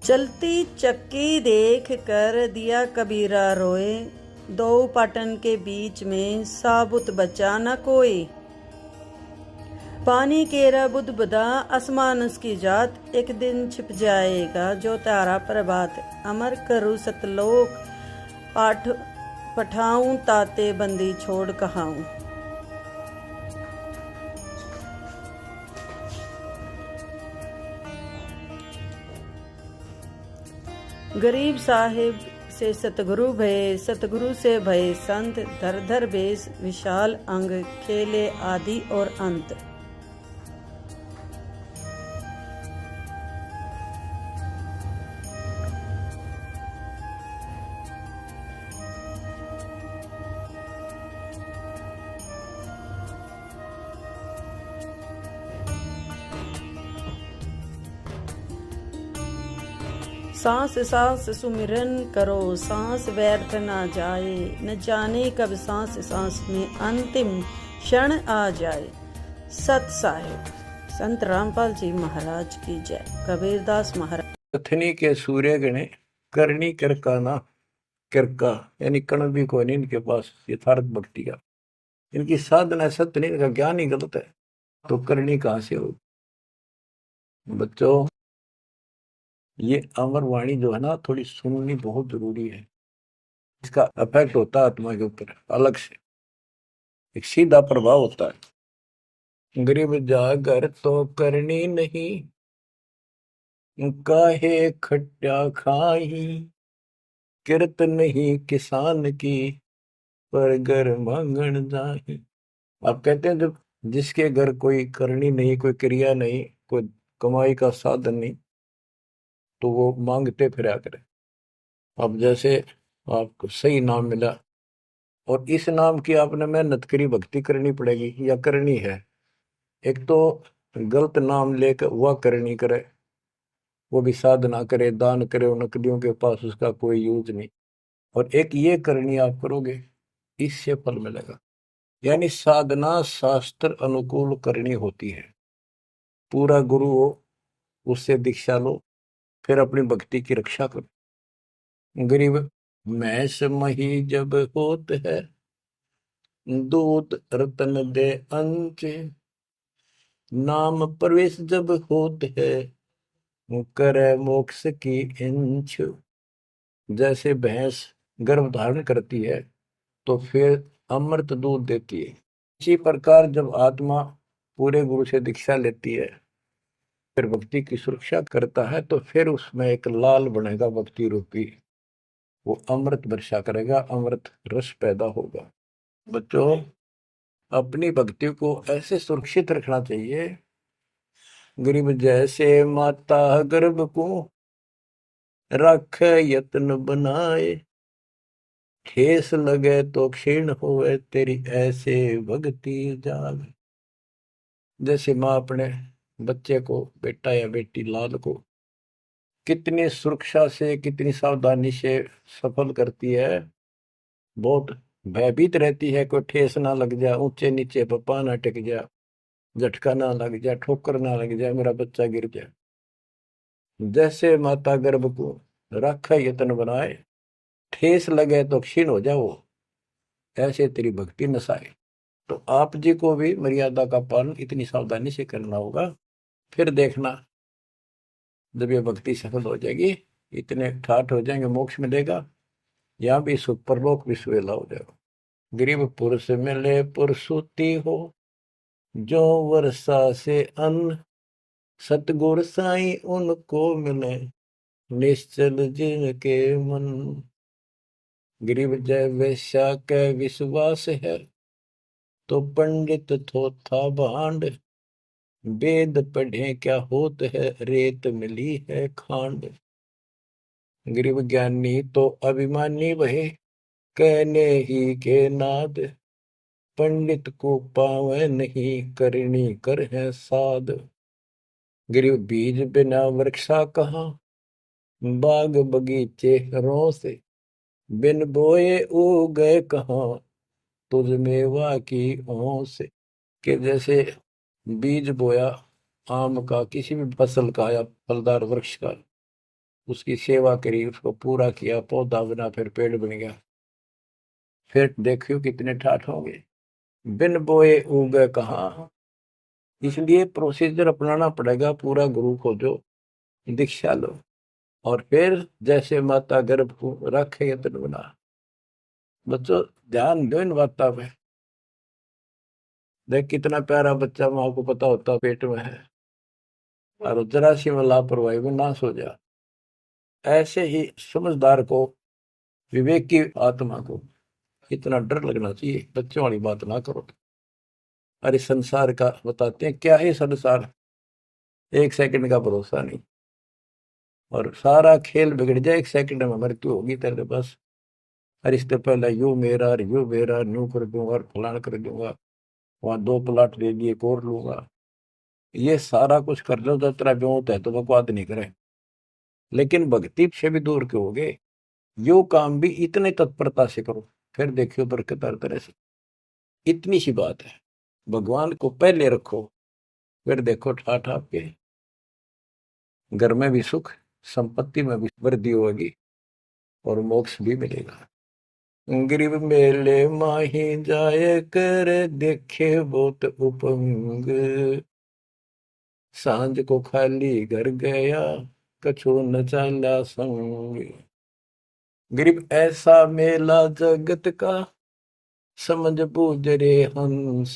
चलती चक्की देख कर दिया कबीरा रोए, दो पाटन के बीच में साबुत बचा न कोई। पानी केरा बुदबुदा आसमान उसकी जात, एक दिन छिप जाएगा जो तारा प्रभात। अमर करूँ सतलोक पाठ पठाऊं, ताते बंदी छोड़ कहाऊं। गरीब साहिब से सतगुरु भये, सतगुरु से भये संत। धर धर बेस विशाल अंग, खेले आदि और अंत। सांस सांस सुमिरन करो, सांस व्यर्थ ना जाए। न जाने कब सांस सांस में अंतिम क्षण आ जाए। सत साहिब। संत रामपाल जी महाराज की जय। कबीरदास महाराज। कथनी के सूर्य गणे करनी किरका ना किरका, यानी कण भी कोई नहीं इनके पास यथार्थ भक्ति का। इनकी साधना सत्य नहीं, इनका ज्ञान ही गलत है, तो करनी कहां से हो। बच्चों, ये अमर वाणी जो है ना, थोड़ी सुननी बहुत जरूरी है। इसका इफेक्ट होता है आत्मा के ऊपर अलग से, एक सीधा प्रभाव होता है। गरीब जागर तो करनी नहीं, काहे खट्टा खाई। किरत नहीं किसान की, पर घर मांगण जाही। आप कहते हैं जब जिसके घर कोई करनी नहीं, कोई क्रिया नहीं, कोई कमाई का साधन नहीं, तो वो मांगते फिरा करे। अब जैसे आपको सही नाम मिला और इस नाम की आपने मेहनत करी, भक्ति करनी पड़ेगी या करनी है। एक तो गलत नाम लेकर वह करनी करे, वो भी साधना करे, दान करे, उन नकलियों के पास उसका कोई यूज नहीं। और एक ये करनी आप करोगे, इससे फल मिलेगा। यानी साधना शास्त्र अनुकूल करनी होती है। पूरा गुरु हो, उससे दीक्षा लो, फिर अपनी भक्ति की रक्षा करो। गरीब मैस मही जब होत है, दूध रतन दे अंच। नाम प्रवेश जब होत है, करे मोक्ष की इंच। जैसे भैंस गर्भ धारण करती है तो फिर अमृत दूध देती है, इसी प्रकार जब आत्मा पूरे गुरु से दीक्षा लेती है, फिर भक्ति की सुरक्षा करता है, तो फिर उसमें एक लाल बनेगा भक्ति रूपी, वो अमृत वर्षा करेगा, अमृत रस पैदा होगा। बच्चों, अपनी भक्ति को ऐसे सुरक्षित रखना चाहिए। गरीब जैसे माता गर्भ को रख यत्न बनाए। ठेस लगे तो क्षीण होए, तेरी ऐसे भक्ति जाग। जैसे माँ अपने बच्चे को, बेटा या बेटी लाल को कितनी सुरक्षा से, कितनी सावधानी से सफल करती है, बहुत भयभीत रहती है, कोई ठेस ना लग जाए, ऊंचे नीचे पप्पा ना टिक जाए, झटका ना लग जाए, ठोकर ना लग जाए, मेरा बच्चा गिर जाए। जैसे माता गर्भ को रखा यत्न बनाए, ठेस लगे तो क्षीण हो जाओ, ऐसे तेरी भक्ति नसाए। तो आप जी को भी मर्यादा का पालन इतनी सावधानी से करना होगा। फिर देखना, जब ये भक्ति सफल हो जाएगी, इतने ठाठ हो जाएंगे, मोक्ष मिलेगा, यहाँ भी सुख परलोक भी सुवेला हो जाएगा। गरीब पुरुष मिले पुरसुती हो, जो वर्षा से अन्न। सतगुर साई उनको मिले, निश्चल जिनके मन। गरीब जय वैश्या के विश्वास है, तो पंडित थोथा भांड। वेद पढ़े क्या होत है, रेत मिली है खांड। गरीब ज्ञानी तो अभिमानी वहे, कहने ही के नाद। पंडित को पावे नहीं, करनी कर है साध। गरीब बीज बिना वृक्षा कहाँ, बाग बगीचे रो से। बिन बोए उगे कहाँ, तुझ मेवा की ओं से। कि जैसे बीज बोया आम का, किसी भी फसल का या फलदार वृक्ष का, उसकी सेवा करी, उसको पूरा किया, पौधा बना, फिर पेड़ बन गया। फिर देखियो कितने ठाठ होंगे। बिन बोए उगे कहाँ। इसलिए प्रोसीजर अपनाना पड़ेगा पूरा। गुरु को जो दीक्षा लो, और फिर जैसे माता गर्भ को रखे यत्न बना। बच्चों ध्यान दो इन बातों पे। देख कितना प्यारा बच्चा, माँ को पता होता पेट में है, और जरा सी में लापरवाही में नाश हो जा। ऐसे ही समझदार को, विवेक की आत्मा को इतना डर लगना चाहिए। बच्चों वाली बात ना करो। अरे संसार का बताते हैं क्या है संसार, एक सेकंड का भरोसा नहीं, और सारा खेल बिगड़ जाए, एक सेकंड में मृत्यु होगी तेरे पास। अरे इससे पहले यू मेरा, और यू मेरा, न्यू कर दूंगा, और फलान कर दूंगा, वहां 2 प्लाट ले लिए, एक और लूंगा। ये सारा कुछ कर लो तो तेरा ब्योत है तो बकवाद नहीं करे, लेकिन भक्ति से भी दूर क्यों होगे। यो काम भी इतने तत्परता से करो, फिर देखियो बरकत हर तरह से। इतनी सी बात है, भगवान को पहले रखो, फिर देखो ठाठ आपके घर में भी सुख, संपत्ति में भी वृद्धि होगी, और मोक्ष भी मिलेगा। गिरिव मेले माही जाए कर, देखे बहुत उपंग। सांझ को खाली घर गया, कछु न चाला संग। गिरिव ऐसा मेला जगत का, समझ बूझ रे हंस।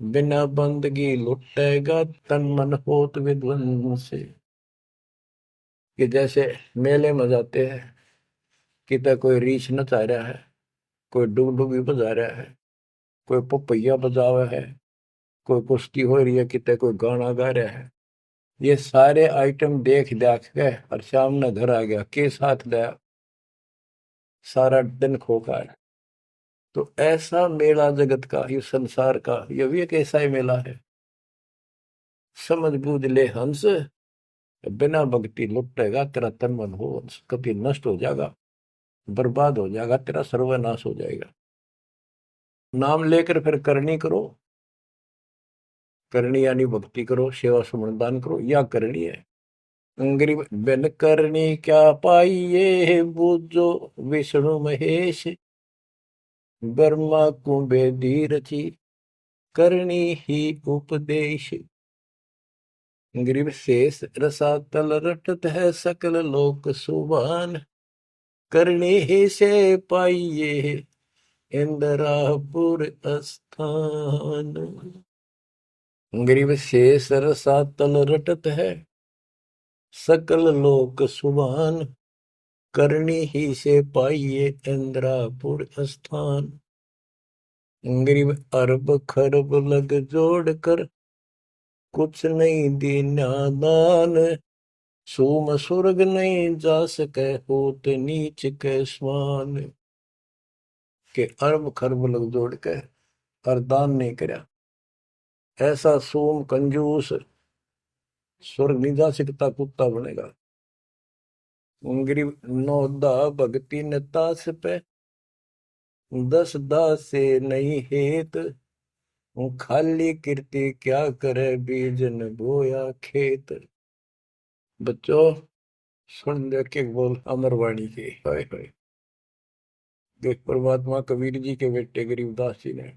बिना बंदगी लुटेगा, तन मन होत विध्वंस। कि जैसे मेले में जाते हैं, कितना कोई रीछ नचा रहा है, कोई डुगडुगी बजा रहा है, कोई पपैया बजा हुआ है, कोई कुश्ती हो रही है, कितने कोई गाना गा रहा है। ये सारे आइटम देख देख के और सामने घर आ गया, के साथ गया, सारा दिन खोखा है। तो ऐसा मेला जगत का, ये संसार का, ये भी एक ऐसा ही मेला है। समझ बूझ ले हंस, बिना भक्ति लुटेगा तेरा तन मन हो, कभी नष्ट हो जाएगा, बर्बाद हो जाएगा, तेरा सर्वनाश हो जाएगा। नाम लेकर फिर करनी करो। करनी यानी भक्ति करो, सेवा सुमन दान करो, या करनी है। अंग्री बिन करनी क्या पाइये, बूझो विष्णु महेश। ब्रह्मा कुंबेदी रची, करनी ही उपदेश। ग्रीव शेष रसातल रटत है, सकल लोक सुभान। करनी ही से पाइये, इंद्रापुर स्थान। ग्रीव शेष रसातल रटत है, सकल लोक सुभान। करनी ही से पाइये, इंद्रापुर स्थान। ग्रीव अरब खरब लग जोड़ कर, कुछ नहीं दीना दान। सोम स्वर्ग नहीं जा सके, होत नीच के समान। के अरब खरब लग जोड़ के और दान नहीं करया, ऐसा सोम कंजूस स्वर्ग नहीं जा सकता, कुत्ता बनेगा। ग्रीव नौदा भक्ति न तास पे, 10 दास से नहीं हेत। खाली कीर्ति क्या करे, बीजन बोया खेत। बच्चों सुन दे के बोल अमरवाणी के, हाय हाय। देख परमात्मा कबीर जी के बेटे गरीबदास जी ने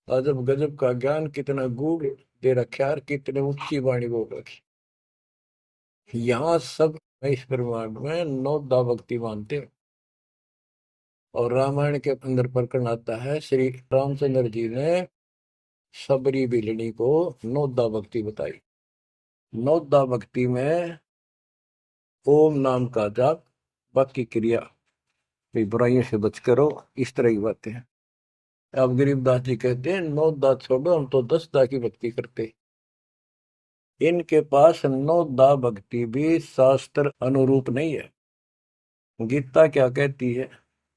अजब गजब का ज्ञान कितना गूढ़ दे रखा, और कितने ऊंची वाणी बोल रखी। यहाँ सब इस ब्रह्मांड में 9 भक्ति मानते हैं। और रामायण के अंदर प्रकरण आता है, श्री रामचंद्र जी ने सबरी बिलनी को 9 भक्ति बताई। 9 भक्ति में ओम नाम का जाप, बाकी क्रिया, बुराइयों से बच करो, इस तरह की बातें हैं। अब गरीबदास जी कहते हैं 9 छोड़ो, हम तो 10 की भक्ति करते। इनके पास 9 भक्ति भी शास्त्र अनुरूप नहीं है। गीता क्या कहती है,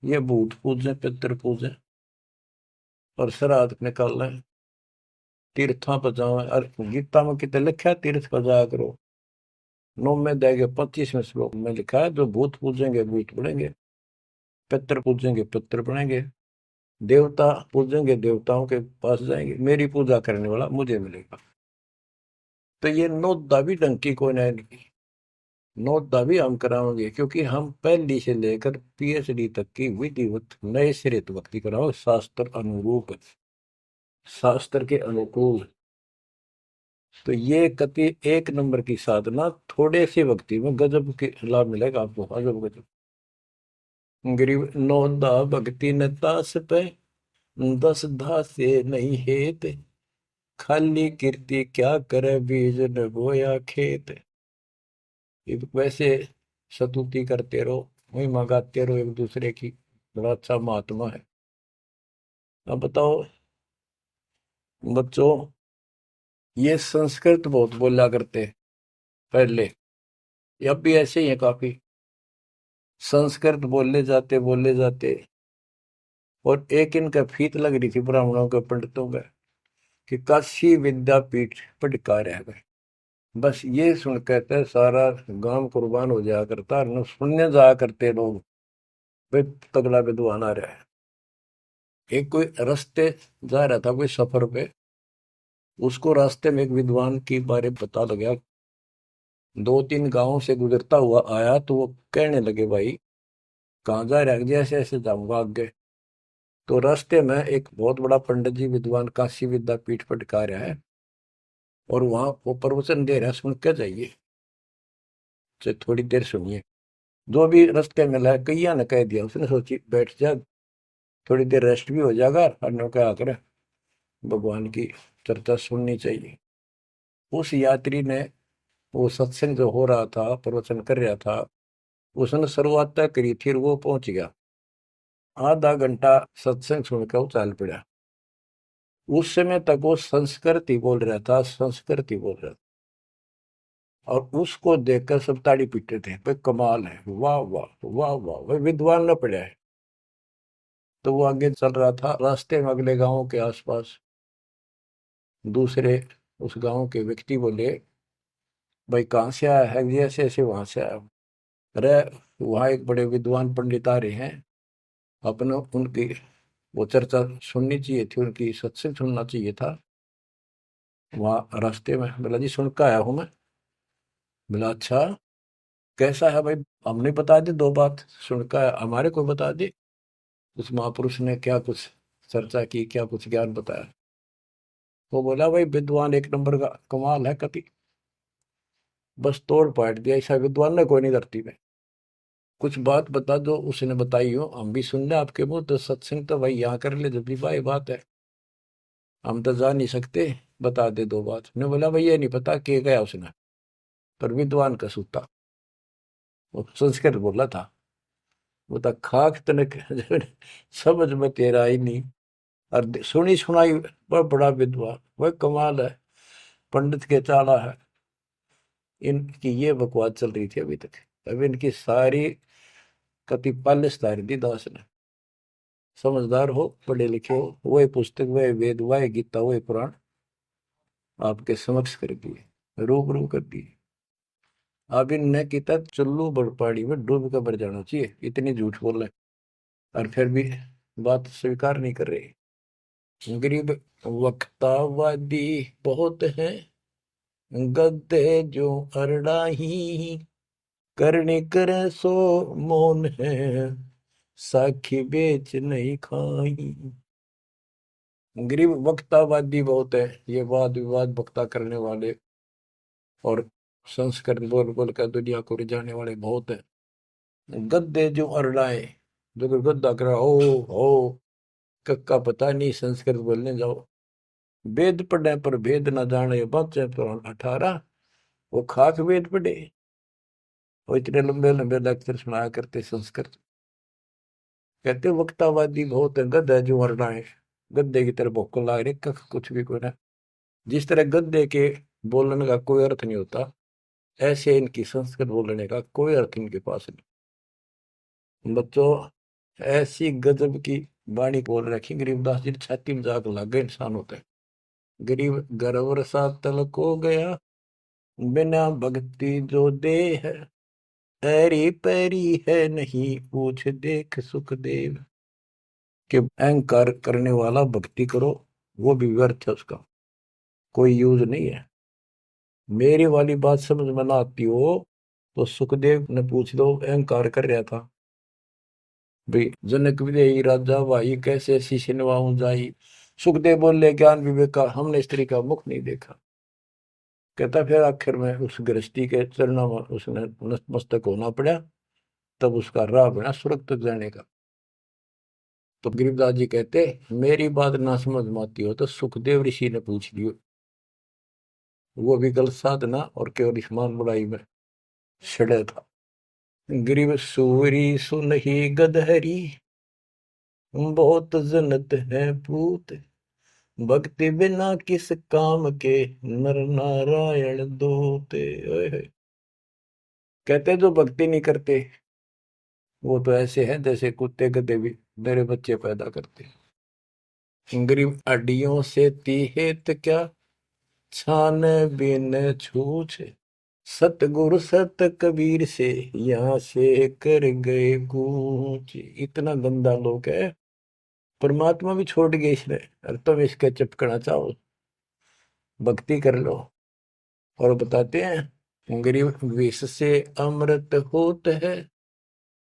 ये भूत पूजे, पितर पूजे, और श्राद्ध निकाल, तीर्था बजाओ। और गीता में कितने लिखा है, तीर्थ बजाया करो। 9 में देगे 25वें श्लोक में लिखा है, जो भूत पूजेंगे भूत बनेंगे, पितर पूजेंगे पितर बनेंगे, देवता पूजेंगे देवताओं के पास जाएंगे, मेरी पूजा करने वाला मुझे मिलेगा। तो ये 9 भी ढंग की कोई नहीं। नोटा भी हम कराओगे, क्योंकि हम पहली से लेकर पीएचडी तक की विधिवत नए सिरे से भक्ति कराओ, शास्त्र अनुरूप, शास्त्र के अनुकूल। तो ये कति एक नंबर की साधना, थोड़े सी भक्ति में गजब के लाभ मिलेगा आपको, अजब गजब। गरीब नौदा भक्ति न तास पे, 10 धासे नहीं हेत, खाली कीर्ति क्या करे बीज न बोया खेत। ये तो वैसे स्तुति करते रहो, वही मंगाते रहो एक दूसरे की, बड़ा अच्छा महात्मा है। अब बताओ बच्चों, ये संस्कृत बहुत बोला करते पहले, अब भी ऐसे ही है काफी, संस्कृत बोले जाते। और एक इनका फीत लग रही थी ब्राह्मणों के पंडितों का, कि काशी विद्यापीठ पटका रह गए। बस ये सुन कहते सारा गांव कुर्बान हो जाया करता, न सुनने जाया करते लोग, वे तगड़ा विद्वान आ रहा है। एक कोई रास्ते जा रहा था कोई सफर पे, उसको रास्ते में एक विद्वान के बारे में पता लगा, 2-3 गांवों से गुजरता हुआ आया, तो वो कहने लगे भाई कहाँ जा रहा है, जैसे ऐसे जाऊंगा आगे। तो रास्ते में एक बहुत बड़ा पंडित जी विद्वान काशी विद्यापीठ पटका रहा है, और वहां वो प्रवचन दे रहा है, सुन के जाइए, तो थोड़ी देर सुनिए। जो भी रास्ते में लाया कैया ने कह दिया, उसने सोची बैठ जा, थोड़ी देर रेस्ट भी हो जाएगा, और क्या करे भगवान की चर्चा सुननी चाहिए। उस यात्री ने, वो सत्संग जो हो रहा था, प्रवचन कर रहा था, उसने शुरुआत तय करी थी, और वो पहुंच गया। आधा घंटा सत्संग सुनकर वो चल पड़ा। उस समय तक वो संस्कृत ही बोल रहा था, संस्कृत ही बोल रहा था, और उसको देखकर सब ताड़ी पीटते थे, भाई कमाल है, वाह वाह वाह वाह, भाई विद्वान न पड़ा है। तो वो आगे चल रहा था, रास्ते में अगले गांव के आसपास दूसरे उस गांव के व्यक्ति बोले, भाई कहाँ से आया है, ऐसे ऐसे वहां से आया। अरे वहां एक बड़े विद्वान पंडित आ रहे हैं, अपने उनकी वो चर्चा सुननी चाहिए थी, उनकी सत्संग सुनना चाहिए था। वहां रास्ते में बोला जी सुन के आया हूं मैं। बोला अच्छा कैसा है भाई, हमने बता दी 2 बात, सुन के आया, हमारे को बता दी। उस महापुरुष ने क्या कुछ चर्चा की, क्या कुछ ज्ञान बताया। वो बोला भाई विद्वान एक नंबर का, कमाल है कति, बस तोड़ पाट दिया, ऐसा विद्वान ने कोई नहीं धरती में। कुछ बात बता दो, उसने बताई हो, हम भी सुन ले आपके मुंह, तो सत्संग तो भाई यहाँ कर ले, जब भी भाई बात है, हम तो जा नहीं सकते, बता दे 2 बात। ने बोला भाई ये नहीं पता के गया उसने, पर विद्वान का सूता, वो संस्कृत बोला था। वो तो खाक तनक समझ में तेरा ही नहीं, और सुनी सुनाई वह बड़ा विद्वान, वह कमाल है, पंडित के चाला है। इनकी ये बकवास चल रही थी अभी तक। अब इनकी सारी कति पालिश तारी दी दास ने। समझदार हो, पढ़े लिखे हो, वही पुस्तक, वही वेद, वही गीता, वही पुराण आपके समक्ष कर दिए, रूबरू कर दिए। अब इनने किता चुल्लू बड़पाड़ी में डूब कर मर जाना चाहिए, इतनी झूठ बोल रहे, और फिर भी बात स्वीकार नहीं कर रहे। गरीब वक्तावादी बहुत हैं, गद्दे जो अरड़ाही, करने करे सो मौन है, साखी बेच नहीं खाई। गरीब वक्तावादी बहुत है, ये वाद विवाद वक्ता करने वाले, और संस्कृत बोल बोल कर दुनिया को रिझाने वाले बहुत है। गद्दे जो अरड़ाए, जो कोई गद्दा करा हो कक्का पता नहीं, संस्कृत बोलने जाओ, वेद पढ़े पर भेद न जाने, बच्चे तो 18, वो खाक वेद पढ़े, वो इतने लंबे लंबे लेक्चर सुनाया करते संस्कृत। कहते वक्तावादी बहुत है, गद्दा जो अरड़ाए, गद्दे की तरह भोक लाग रही, कख कुछ भी कोई ना। जिस तरह गद्दे के बोलने का कोई अर्थ नहीं होता, ऐसे इनकी संस्कृत बोलने का कोई अर्थ इनके पास नहीं। बच्चों ऐसी गजब की वाणी बोल रखी, गरीबदास जी छाती में जाग लग गए इंसान होते हैं। गरीब गर्वर सा तलक हो गया, बिना भक्ति जो दे है, ऐरी पैरी है नहीं पूछ देख सुखदेव। कि अहंकार करने वाला भक्ति करो, वो भी व्यर्थ है, उसका कोई यूज नहीं है। मेरी वाली बात समझ में ना आती हो, तो सुखदेव ने पूछ लो, अहंकार कर रहा था भाई, जनक विदेही राजा भाई कैसे शीश नवाऊं जाई। सुखदेव बोले, ज्ञान विवेक का हमने स्त्री का मुख नहीं देखा। कहता फिर आखिर में उस गृहस्थी के चरणों में उसने नतमस्तक होना पड़ा, तब उसका राह बना स्वर्ग तक जाने का। तो गिरिदास जी कहते, मेरी बात ना समझ में आती हो तो सुखदेव ऋषि ने पूछ लियो, वो भी गलत साधना और केवल ईमान बुराई में सड़े था। गिरिव सूरी सुनही गदहरी, बहुत जनत है पूत, भक्ति बिना किस काम के, नर नारायण दोते। ओए होए। कहते जो भक्ति नहीं करते वो तो ऐसे हैं जैसे कुत्ते गधे भी मेरे बच्चे पैदा करते। गरीब अड्डियों से तीहेत क्या, छान बिन छूछ, सतगुरु सत कबीर से यहाँ से कर गए कूच। इतना गंदा लोग है, परमात्मा भी छोड़ गए इसने, और तुम इसके चिपकना चाहो, भक्ति कर लो। और बताते हैं, गरीब विष से अमृत होत है,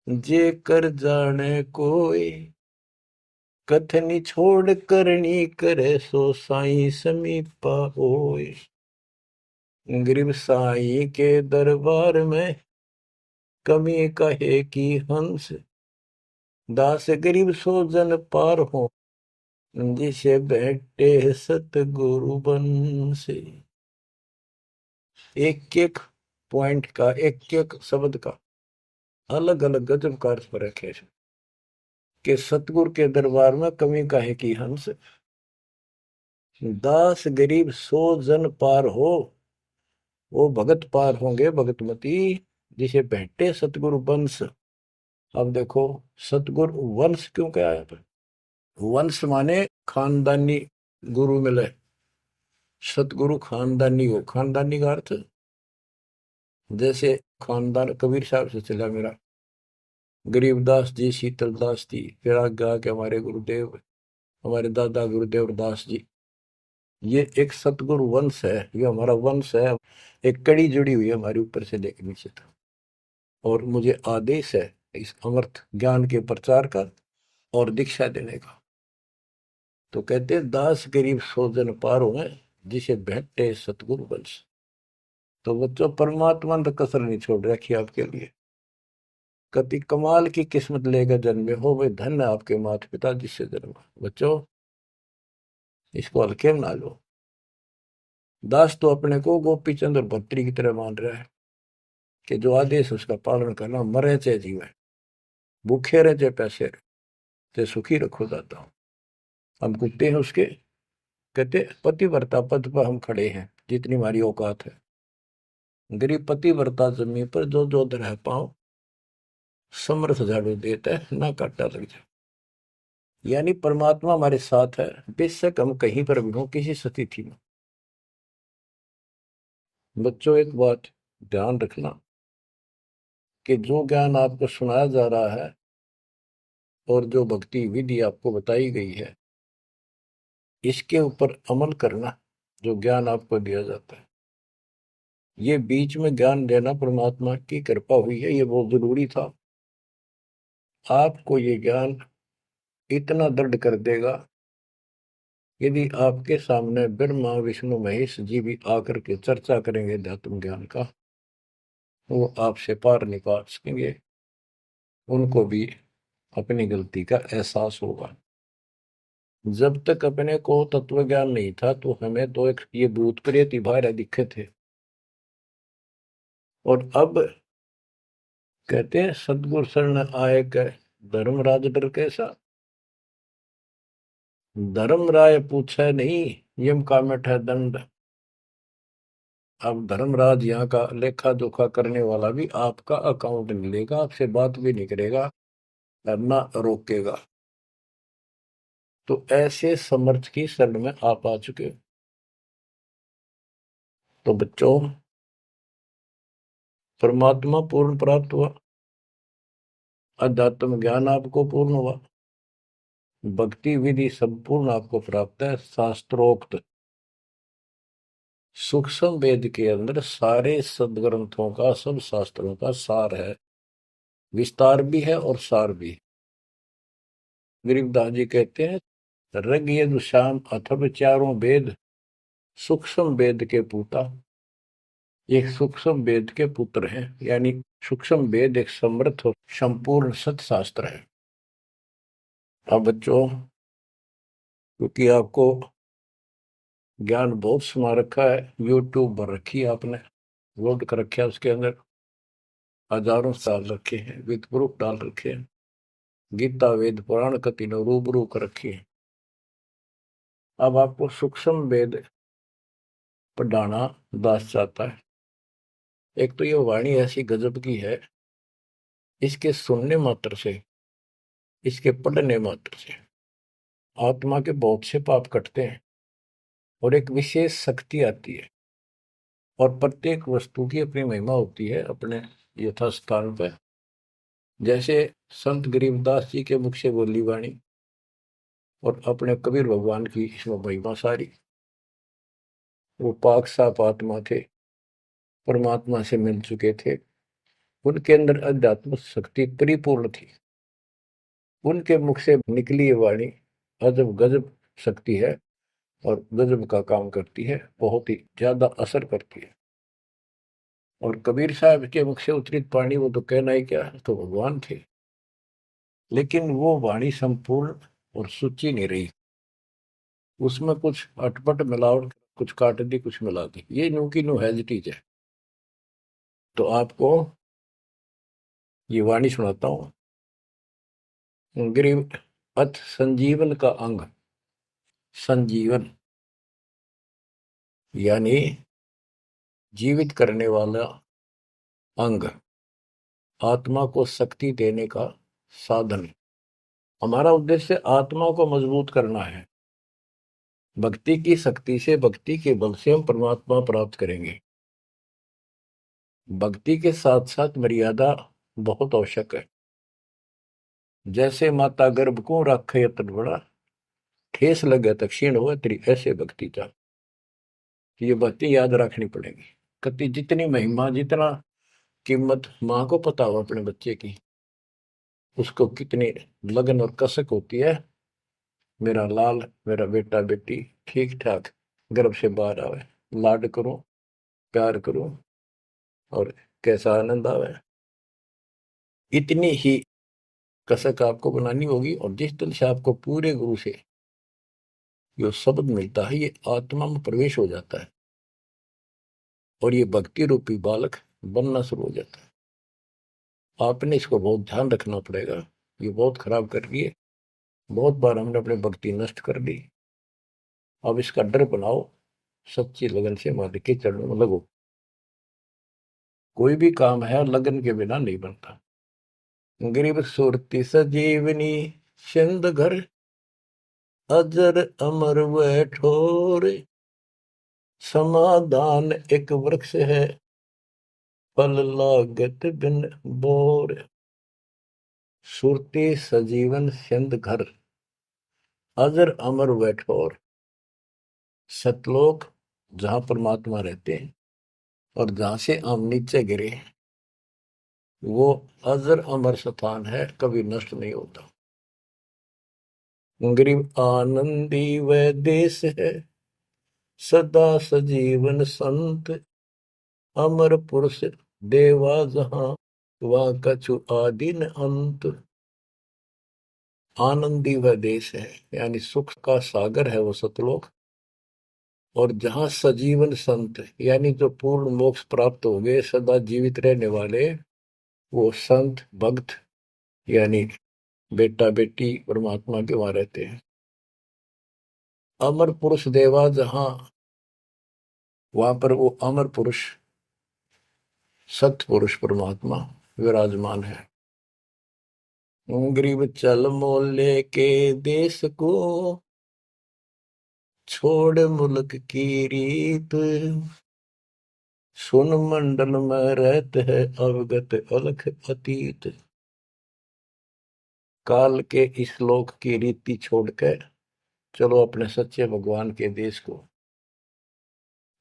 जे कर जाने कोई, कथनी छोड़ करनी करे, सो साई समीपा होए। गरीब साई के दरबार में, कमी कहे की हंस, दास गरीब सो जन पार हो, जिसे बैठे सतगुरु बन से। एक एक पॉइंट का, एक एक शब्द का अलग अलग गजब का अर्थ रखे कि सतगुरु के दरबार में कमी काहे की हंस, दास गरीब सो जन पार हो, वो भगत पार होंगे भगतमती, जिसे बैठे सतगुरु वंश। अब देखो, सतगुरु वंश क्यों क्या है? वंश माने खानदानी गुरु मिले, सतगुरु खानदानी हो। खानदानी का अर्थ जैसे खानदान कबीर साहब से चला मेरा, गरीबदास जी, शीतलदास जी, फिर आगे आके हमारे गुरुदेव, हमारे दादा गुरुदेव दास जी। ये एक सतगुरु वंश है, ये हमारा वंश है, एक कड़ी जुड़ी हुई है हमारे ऊपर से लेकर नीचे तक। और मुझे आदेश है इस अमृत ज्ञान के प्रचार का और दीक्षा देने का। तो कहते हैं, दास गरीब सो जन पार हुए, जिसे बैठे सतगुरु वंश। तो बच्चों, परमात्मा ने कसर नहीं छोड़ रखी आपके लिए। कति कमाल की किस्मत लेकर जन्मे हो, वे धन्य आपके माता पिता जिससे जन्म। बच्चों, इसको हल्के में ना लो। दास तो अपने को गोपी चंद और भट्टी की तरह मान रहा है कि जो आदेश उसका पालन करना, मरे चाहे जीवे, भूखे रहे चाहे पैसे रहे, चाहे सुखी रखो दाता। हम कुत्ते हैं उसके। कहते पतिव्रता पद पर हम खड़े हैं, जितनी हमारी औकात है। गरीब पतिव्रता जमीन पर जो जो रह पाओ, समर्थ झाड़ू देता है, ना काटा लग जाए। यानी परमात्मा हमारे साथ है, बेशक हम कहीं पर भी हो, किसी स्थिति में। बच्चों, एक बात ध्यान रखना कि जो ज्ञान आपको सुनाया जा रहा है और जो भक्ति विधि आपको बताई गई है, इसके ऊपर अमल करना। जो ज्ञान आपको दिया जाता है, ये बीच में ज्ञान देना परमात्मा की कृपा हुई है, ये बहुत जरूरी था। आपको ये ज्ञान इतना दृढ़ कर देगा, यदि आपके सामने ब्रह्मा विष्णु महेश जी भी आकर के चर्चा करेंगे अध्यात्म ज्ञान का, वो आपसे पार नहीं पा सकेंगे। उनको भी अपनी गलती का एहसास होगा। जब तक अपने को तत्व ज्ञान नहीं था तो हमें तो एक ये भूत प्रेत ही बाहर दिखे थे। और अब कहते हैं, सदगुरु शरण आए के धर्मराज डर कैसा। धर्मराय पूछे नहीं, यम का मिठा दंड। अब धर्मराज यहाँ का लेखा जोखा करने वाला भी आपका अकाउंट नहीं लेगा, आपसे बात भी नहीं करेगा और ना रोकेगा। तो ऐसे समर्थ की शरण में आप आ चुके हो। तो बच्चों, परमात्मा पूर्ण प्राप्त हुआ, अध्यात्म ज्ञान आपको पूर्ण हुआ, भक्ति विधि संपूर्ण आपको प्राप्त है, शास्त्रोक्त। सूक्ष्म वेद के अंदर सारे सदग्रंथों का, सब शास्त्रों का सार है, विस्तार भी है और सार भी। गरीबदास जी कहते हैं, ऋग यजुः साम अथर्व चारों वेद सूक्ष्म वेद के पूता। एक सूक्ष्म वेद के पुत्र हैं, यानी सूक्ष्म वेद एक समृद्ध और संपूर्ण सत्शास्त्र है। अब बच्चों, क्योंकि आपको ज्ञान बहुत सुना रखा है, यूट्यूब पर रखी है आपने, लोड कर रखा है, उसके अंदर हजारों साल रखे हैं, विद प्रूफ डाल रखे हैं, गीता वेद पुराण का तीनों रूबरू कर रखी है। अब आपको सूक्ष्म वेद पढ़ाना दास चाहता है। एक तो ये वाणी ऐसी गजब की है, इसके सुनने मात्र से, इसके पढ़ने मात्र से आत्मा के बहुत से पाप कटते हैं और एक विशेष शक्ति आती है। और प्रत्येक वस्तु की अपनी महिमा होती है अपने यथास्थान पर। जैसे संत गरीबदास जी के मुख से बोली वाणी और अपने कबीर भगवान की इसमें महिमा सारी। वो पाक साफ आत्मा थे, परमात्मा से मिल चुके थे, उनके अंदर अध्यात्म शक्ति परिपूर्ण थी। उनके मुख से निकली ये वाणी अजब गजब शक्ति है और गजब का काम करती है, बहुत ही ज्यादा असर करती है। और कबीर साहब के मुख से उतरित वाणी, वो तो कहना ही क्या, तो भगवान थे। लेकिन वो वाणी संपूर्ण और सुची नहीं रही, उसमें कुछ अटपट मिलावट, कुछ काट दी, कुछ मिला दी, ये न्यू की न्यू हैजिटीज है। तो आपको ये वाणी सुनाता हूं। गरीब अथ संजीवन का अंग, संजीवन यानी जीवित करने वाला अंग, आत्मा को शक्ति देने का साधन। हमारा उद्देश्य आत्मा को मजबूत करना है। भक्ति की शक्ति से, भक्ति के बल से हम परमात्मा प्राप्त करेंगे। भक्ति के साथ साथ मर्यादा बहुत आवश्यक है। जैसे माता गर्भ को राखे यतन बड़ा, ठेस लगे तक क्षीण हुआ तेरी, ऐसे भक्ति जा। ये भक्ति याद रखनी पड़ेगी। कति जितनी महिमा, जितना कीमत माँ को पता हो अपने बच्चे की, उसको कितनी लगन और कसक होती है, मेरा लाल, मेरा बेटा बेटी ठीक ठाक गर्भ से बाहर आवे, लाड करूं, प्यार करूं और कैसा आनंद आवे। इतनी ही कसक आपको बनानी होगी। और जिस दिल से आपको पूरे गुरु से जो शब्द मिलता है, ये आत्मा में प्रवेश हो जाता है और ये भक्ति रूपी बालक बनना शुरू हो जाता है। आपने इसको बहुत ध्यान रखना पड़ेगा। ये बहुत खराब कर रही है, बहुत बार हमने अपनी भक्ति नष्ट कर दी। अब इसका डर बनाओ, सच्ची लगन से मालिक के चरणों में लगो। कोई भी काम है लगन के बिना नहीं बनता। गरीब सुरती सजीवनी सिंध घर, अजर अमर व ठोर, समाधान एक वृक्ष है, फल लागत बिन बोर। सुरती सजीवन सिंध घर, अजर अमर व ठोर। सतलोक जहां परमात्मा रहते हैं और जहां से हम नीचे गिरे, वो अजर अमर स्थान है, कभी नष्ट नहीं होता। गरीब आनंदी वह देश है, सदा सजीवन संत, अमर पुरुष देवा जहां, वहां कछु आदि न अंत। आनंदी वह देश है, यानी सुख का सागर है वो सतलोक। और जहां सजीवन संत, यानी जो पूर्ण मोक्ष प्राप्त हो गए, सदा जीवित रहने वाले, वो संत भक्त यानी बेटा बेटी परमात्मा के वहां रहते हैं। अमर पुरुष देवा जहां, वहां पर वो अमर पुरुष सत्य पुरुष परमात्मा विराजमान है। गरीब चल मोले के देश को, छोड़ मुल्क की रीत, सुन मंडल में रहते है अवगत अलख अतीत। काल के इस लोक की रीति छोड़कर चलो अपने सच्चे भगवान के देश को।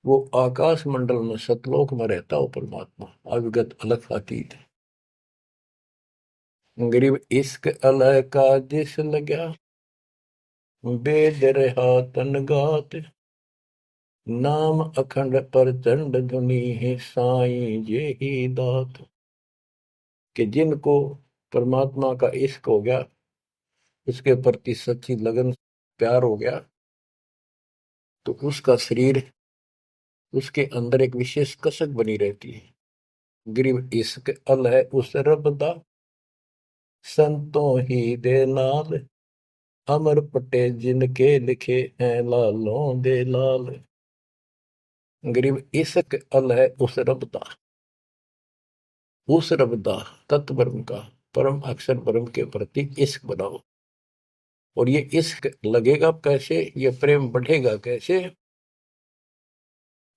वो आकाश मंडल में सतलोक में रहता हो परमात्मा, अविगत अलग अतीत। गरीब इश्क अलह का जिस लग्या, वेद रहा तन गात, नाम अखंड प्रचंड धुनी है साईं ये ही दात। कि जिनको परमात्मा का इश्क हो गया, उसके प्रति सच्ची लगन प्यार हो गया, तो उसका शरीर, उसके अंदर एक विशेष कसक बनी रहती है। गरीब इश्क अल है उस रब दा, संतों ही दे नाल, अमर पटे जिनके लिखे हैं लालों दे लाल। गरीब इश्क अल है उस रब दा, उस रब दा तत्व ब्रह्म का, परम अक्षर ब्रह्म के प्रति इश्क बनाओ। और ये इश्क लगेगा कैसे, ये प्रेम बढ़ेगा कैसे।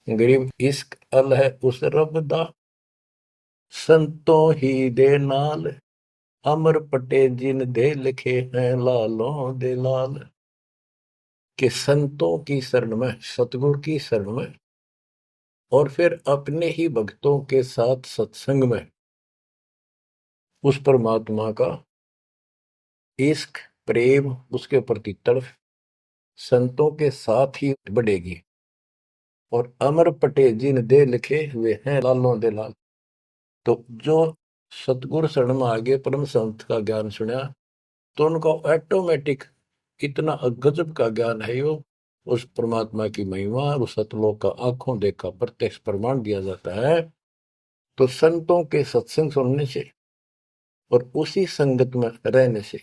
गरीब इश्क अल है उस रब दा, संतों ही दे नाल, अमर पटे जिन दे लिखे हैं लालों दे लाल। कि संतों की शरण में, सतगुरु की शरण में, और फिर अपने ही भक्तों के साथ सत्संग में उस परमात्मा का इश्क, प्रेम, उसके प्रति तड़फ संतों के साथ ही बढ़ेगी। और अमर पटे जिन दे लिखे हुए हैं लालों दे लाल। तो जो सतगुरु शरण में आगे परम संत का ज्ञान सुना, तो उनको ऑटोमेटिक इतना गजब का ज्ञान है, यो उस परमात्मा की महिमा, उस सतलोक का आंखों देखा प्रत्यक्ष प्रमाण दिया जाता है। तो संतों के सत्संग सुनने से और उसी संगत में रहने से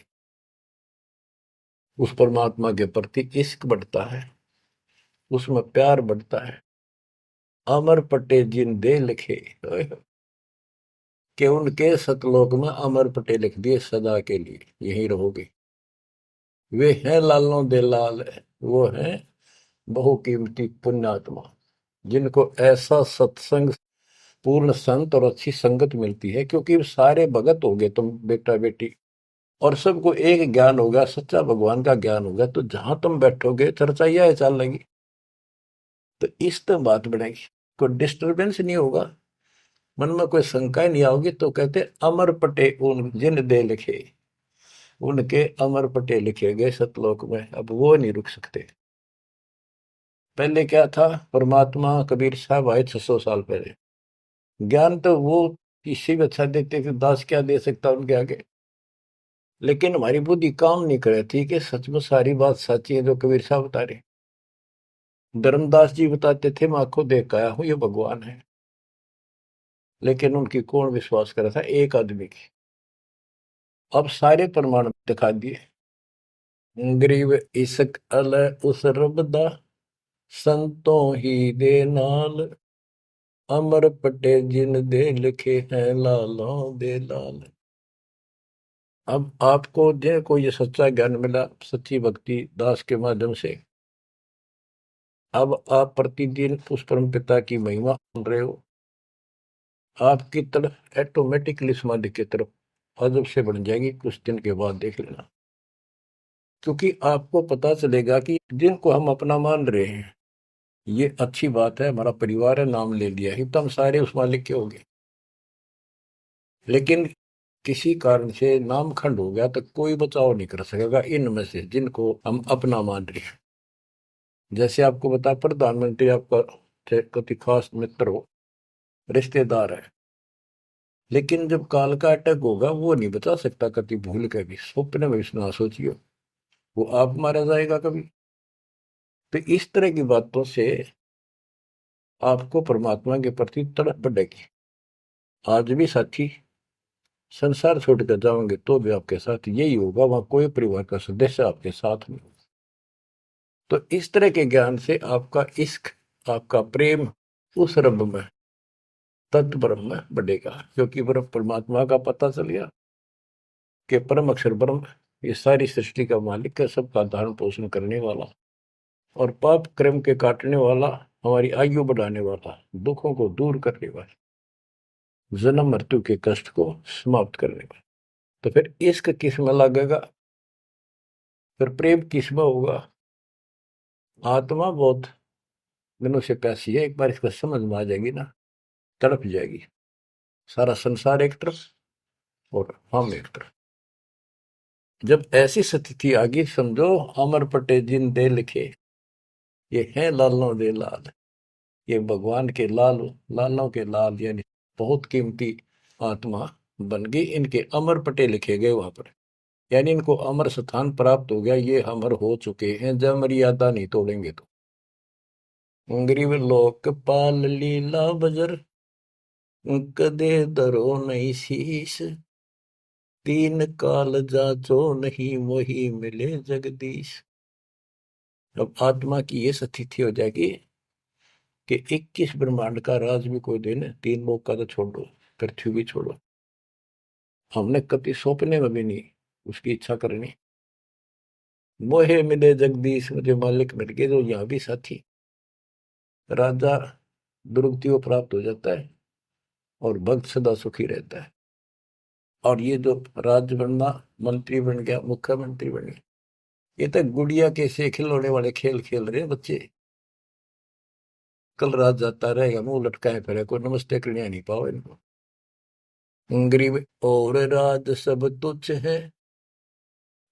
उस परमात्मा के प्रति इश्क बढ़ता है, उसमें प्यार बढ़ता है। अमर पटे जिन दे लिखे, कि उनके सतलोक में अमर पटे लिख दिए, सदा के लिए यहीं रहोगे। वे हैं लालों दे लाल, वो हैं बहुकीमती पुण्यात्मा, जिनको ऐसा सत्संग, पूर्ण संत और अच्छी संगत मिलती है। क्योंकि सारे भगत हो गए तुम बेटा बेटी, और सबको एक ज्ञान होगा, सच्चा भगवान का ज्ञान होगा, तो जहां तुम बैठोगे चर्चा यह चल लेगी, तो इस तरह बात बढ़ेगी, कोई डिस्टर्बेंस नहीं होगा, मन में कोई शंका नहीं आओगी। तो कहते अमर पटे उन जिन दे लिखे, उनके अमर पटे लिखे गए सतलोक में, अब वो नहीं रुक सकते। पहले क्या था, परमात्मा कबीर साहब आए 600 साल पहले, ज्ञान तो वो किसी भी अच्छा देते थे, दास क्या दे सकता उनके आगे। लेकिन हमारी बुद्धि काम नहीं करे थी कि सच में सारी बात सच्ची है जो कबीर साहब बता रहे। धर्मदास जी बताते थे मैं आंखों देख आया हूं ये भगवान है, लेकिन उनकी कौन विश्वास करा था, एक आदमी की। अब सारे प्रमाण दिखा दिए। गरीब इश्क अल उस रब दा, संतों ही दे नाल, अमर पटे जिन दे लिखे हैं लालों दे लाल। अब आपको जो ये सच्चा ज्ञान मिला, सच्ची भक्ति दास के माध्यम से, अब आप प्रतिदिन उस परम पिता की महिमा सुन रहे हो, आपकी तरफ ऑटोमेटिकली समाधि की तरफ अजब से बन जाएगी, कुछ दिन के बाद देख लेना। क्योंकि आपको पता चलेगा कि जिनको हम अपना मान रहे हैं, ये अच्छी बात है, हमारा परिवार है, नाम ले लिया ही तो हम सारे उस मालिक के हो गए। लेकिन किसी कारण से नाम खंड हो गया तो कोई बचाव नहीं कर सकेगा इनमें से जिनको हम अपना मान रहे हैं। जैसे आपको बता, प्रधानमंत्री आपका कति खास मित्र हो, रिश्तेदार है, लेकिन जब काल का अटैक होगा वो नहीं बचा सकता कति भूल के भी, स्वप्न में भी ना सोचिए, वो आप मारा जाएगा कभी। तो इस तरह की बातों से आपको परमात्मा के प्रति तड़प बढ़ेगी। आज भी साथी संसार छोड़कर जाओगे तो भी आपके साथ यही होगा, वहां कोई परिवार का सदस्य आपके साथ नहीं होगा। तो इस तरह के ज्ञान से आपका इश्क, आपका प्रेम उस रब में, तत्व ब्रह्म में बढ़ेगा। क्योंकि ब्रह्म परमात्मा का पता चल गया कि परम अक्षर ब्रह्म ये सारी सृष्टि का मालिक है, सबका धारण पोषण करने वाला, और पाप क्रम के काटने वाला, हमारी आयु बढ़ाने वाला, दुखों को दूर करने वाला, जन्म मृत्यु के कष्ट को समाप्त करने वाला। तो फिर इश्क किस में लगेगा, फिर प्रेम किस में होगा। आत्मा बहुत दिनों से प्यासी है, एक बार इसको समझ में आ जाएगी ना, तड़प जाएगी। सारा संसार एक तरफ और हम एक तरफ। जब ऐसी स्थिति आ गई, समझो अमर पटे जिन दे लिखे, ये है लालों दे लाल, ये भगवान के लाल, लालों के लाल, यानी बहुत कीमती आत्मा बन गई। इनके अमर पटे लिखे गए वहां पर, यानी इनको अमर स्थान प्राप्त हो गया। ये अमर हो चुके हैं, जब मर्यादा नहीं तोड़ेंगे तो। गरीब लोकपाल लीला बजर, कदे दरो नहीं शीश, तीन काल जाचो नहीं वही मिले जगदीश। अब आत्मा की ये स्थिति हो जाएगी कि 21 ब्रह्मांड का राज भी कोई देने, तीन लोग का तो छोड़ो, पृथ्वी भी छोड़ो, हमने कभी सौंपने में भी नहीं उसकी इच्छा करनी। मोहे मिले जगदीश, मुझे मालिक मिल गए, जो यहाँ भी साथी। राजा दुर्गति को प्राप्त हो जाता है और भक्त सदा सुखी रहता है। और ये जो राज बनना, मंत्री बन गया, मुख्यमंत्री बन गया, ये तो गुड़िया के से खिलौने वाले खेल खेल रहे हैं बच्चे। कल रात जाता रहेगा, मुंह लटकाए फिरे, कोई नमस्ते करने नहीं पाओ इनको। गरीब और राज सब तुच्छ है,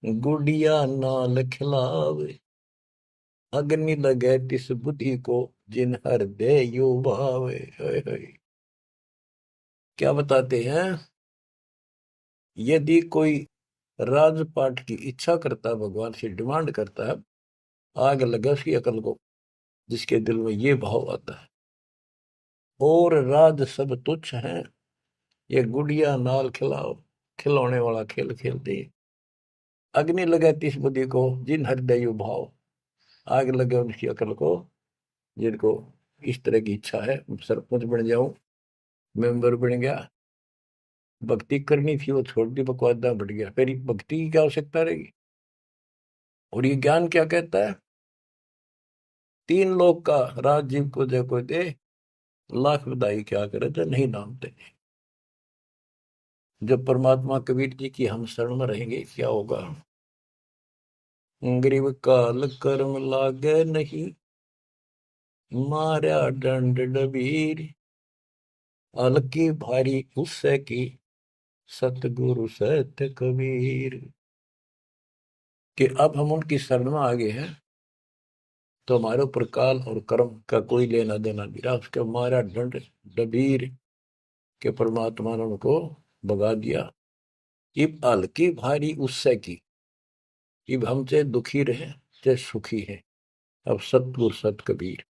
गुड़िया नाल खिलावे, अग्नि लगे तिस बुद्धि को, जिन हृदय यो भावे। हाय हाय। क्या बताते हैं, यदि कोई राजपाट की इच्छा करता है, भगवान से डिमांड करता है, आग लगा उसकी अकल को, जिसके दिल में ये भाव आता है। और राज सब तुच्छ हैं, ये गुड़िया नाल खिलाओ, खिलौने वाला खेल खेलते हैं। अग्नि लगे तिस बुद्धि को, जिन हृदय यो भाव, आग लगे उनकी अकल को, जिनको इस तरह की इच्छा है, सरपंच बन जाऊं, मेंबर बन गया, भक्ति करनी थी वो छोड़ दी, बकवादा बढ़ गया, फिर भक्ति की क्या आवश्यकता रहेगी। और ये ज्ञान क्या कहता है, तीन लोक का राजीव को जय को दे, लाख बधाई क्या करे तो नहीं नामते। जब परमात्मा कबीर जी की हम शरण में रहेंगे, क्या होगा, गरीब काल कर्म लागे नहीं, मारा दंड डबीर, अलकी भारी उससे की, सतगुरु सत्य कबीर। कि अब हम उनकी शरण में आ गए हैं, तो हमारे ऊपर काल और कर्म का कोई लेना देना नहीं रहा। उसके मारा दंड डबीर के परमात्मा ने उनको भगा दिया। इब हल्की भारी उससे की, इब हमसे दुखी रहे चाहे सुखी है, अब सतगुरु सत कबीर,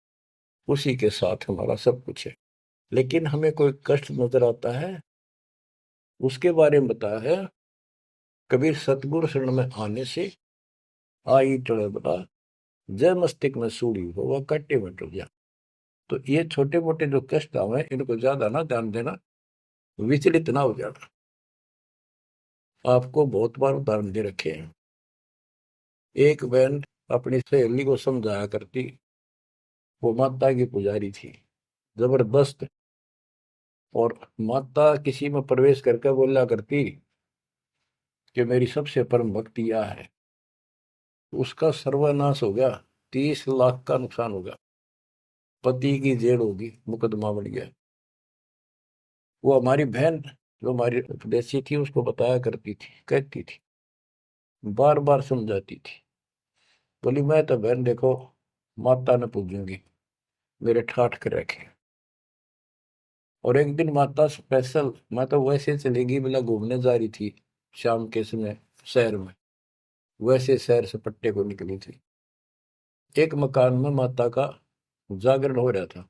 उसी के साथ हमारा सब कुछ है। लेकिन हमें कोई कष्ट नजर आता है, उसके बारे में बताया है कबीर, सतगुरु शरण में आने से आई चढ़े बता, जय मस्तिष्क में सूढ़ी हो वह कट्टे में टूट जा। तो ये छोटे मोटे जो कष्ट आवे, इनको ज्यादा ना ध्यान देना, विचलित ना हो जाना। आपको बहुत बार उदाहरण दे रखे हैं। एक बहन अपनी सहेली को समझाया करती, वो माता की पुजारी थी जबरदस्त, और माता किसी में प्रवेश करके बोला करती कि मेरी सबसे परम भक्ति यह है। उसका सर्वनाश हो गया, 30 लाख का नुकसान हो गया, पति की जेल होगी, मुकदमा बढ़ गया। वो हमारी बहन जो हमारी उपदेशी थी, उसको बताया करती थी, कहती थी, बार बार समझाती थी, बोली मैं तो बहन देखो माता ने पूजूंगी, मेरे ठाठ कर रखे। और एक दिन माता स्पेशल, मैं तो वैसे चलेगी बिना घूमने जा रही थी शाम के समय शहर में, वैसे शहर से पट्टे को निकली थी। एक मकान में माता का जागरण हो रहा था,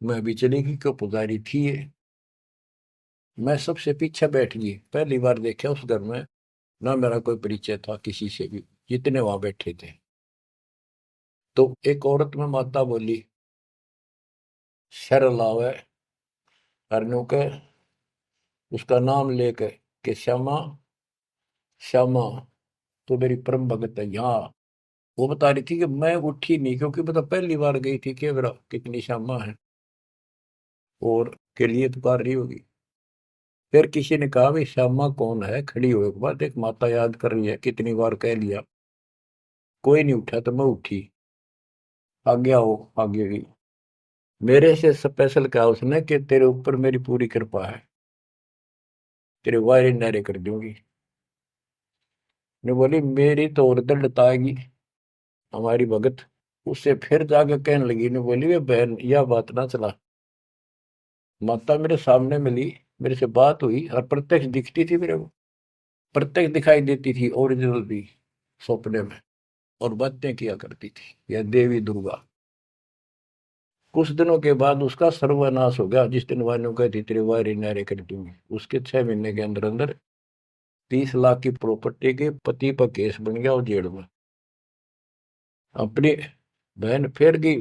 मैं भी चली गई, क्यों पुजारी थी ये। मैं सबसे पीछे बैठ गई, पहली बार देखा उस घर में, ना मेरा कोई परिचय था किसी से भी, जितने वहां बैठे थे। तो एक औरत में माता बोली, शर लावे, हरनू के उसका नाम लेकर कि श्यामा श्यामा, तो मेरी परम भगत है यहाँ। वो बता रही थी कि मैं उठी नहीं, क्योंकि पता पहली बार गई थी कि मेरा कितनी श्यामा है और के लिए पुकार रही होगी। फिर किसी ने कहा भाई श्यामा कौन है, खड़ी हुए के बाद एक माता याद कर रही है, कितनी बार कह लिया, कोई नहीं उठा तो मैं उठी। आज्ञा हो आगे भी। मेरे से स्पेशल कहा उसने कि तेरे ऊपर मेरी पूरी कृपा है, तेरे वायरे नारे कर दूंगी। ने बोली मेरी तो और दृढ़ता आएगी हमारी भगत। उससे फिर जाके कहने लगी, ने बोली वे बहन यह बात ना चला, माता मेरे सामने मिली, मेरे से बात हुई और प्रत्यक्ष दिखती थी मेरे को, प्रत्यक्ष दिखाई देती थी ओरिजिनल भी सपने में, और बातें किया करती थी यह देवी दुर्गा। कुछ दिनों के बाद उसका सर्वनाश हो गया। जिस दिन वायु कहती तेरे वायरे नारे कर दूंगी, उसके 6 महीने के अंदर अंदर 30 लाख की प्रॉपर्टी के पति पर केस बन गया और जेल में। अपनी बहन फिर गई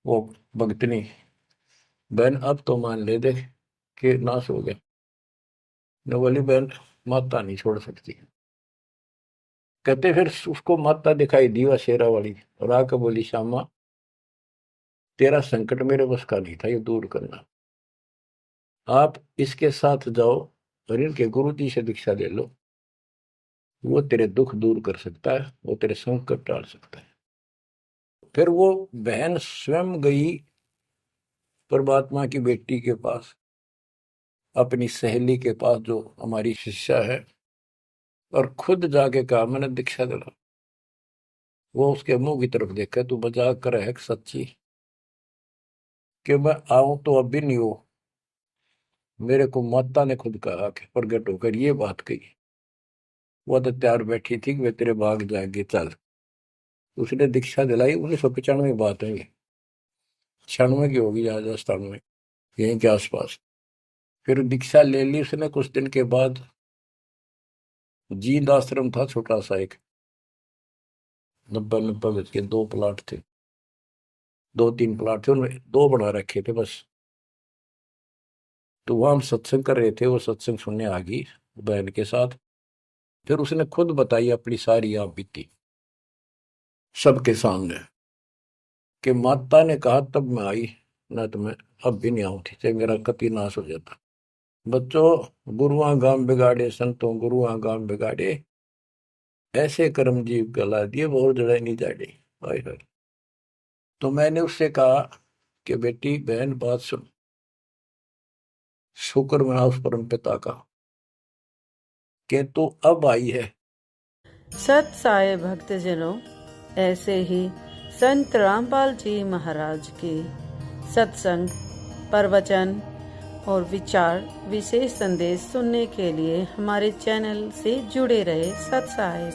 वो भगतनी, बहन अब तो मान ले दे कि नाश हो गया। न बोली बहन माता नहीं छोड़ सकती। कहते फिर उसको माता दिखाई दी वह शेरा वाली, और आकर बोली श्यामा तेरा संकट मेरे बस का नहीं था ये दूर करना, आप इसके साथ जाओ और इनके गुरु जी से दीक्षा ले लो, वो तेरे दुख दूर कर सकता है, वो तेरे संकट टाल सकता है। फिर वो बहन स्वयं गई परमात्मा की बेटी के पास, अपनी सहेली के पास जो हमारी शिष्या है, और खुद जाके कहा मैंने दीक्षा दिला। वो उसके मुंह की तरफ देखा, तू मजाक कर है सच्ची कि मैं आऊं तो अब भी नहीं हो। मेरे को माता ने खुद कहा कि प्रगट होकर ये बात कही। वो तो तैयार बैठी थी कि वे तेरे भाग जाएंगे चल। उसने दीक्षा दिलाई 1995 बात है ये, 96 की होगी राजस्थान में यहीं के आसपास। फिर दीक्षा ले ली उसने। कुछ दिन के बाद जींद आश्रम था छोटा सा एक, 90 गज के 2 प्लाट थे, 2-3 प्लाट थे, उनमें 2 बना रखे थे बस। तो वहां हम सत्संग कर रहे थे, वो सत्संग सुनने आ गई बहन के साथ। फिर उसने खुद बताई अपनी सारी आप बीती सबके सामने, कि माता ने कहा तब मैं आई, ना तो मैं अब भी नहीं आऊं थी, चाहे मेरा कति नाश हो जाता। बच्चों गुरुआ गांव बिगाड़े संतों गुरुआ गांव बिगाड़े, ऐसे कर्म जीव गला दिए बहुत जड़ा नहीं जाड़े। हाय हाय। तो मैंने उससे कहा कि बेटी बहन बात सुन, शुक्र मना उस परम पिता का कि तू अब आई है। सत साई भक्तजनों, ऐसे ही संत रामपाल जी महाराज के सत्संग, प्रवचन और विचार विशेष संदेश सुनने के लिए हमारे चैनल से जुड़े रहे। सत साई।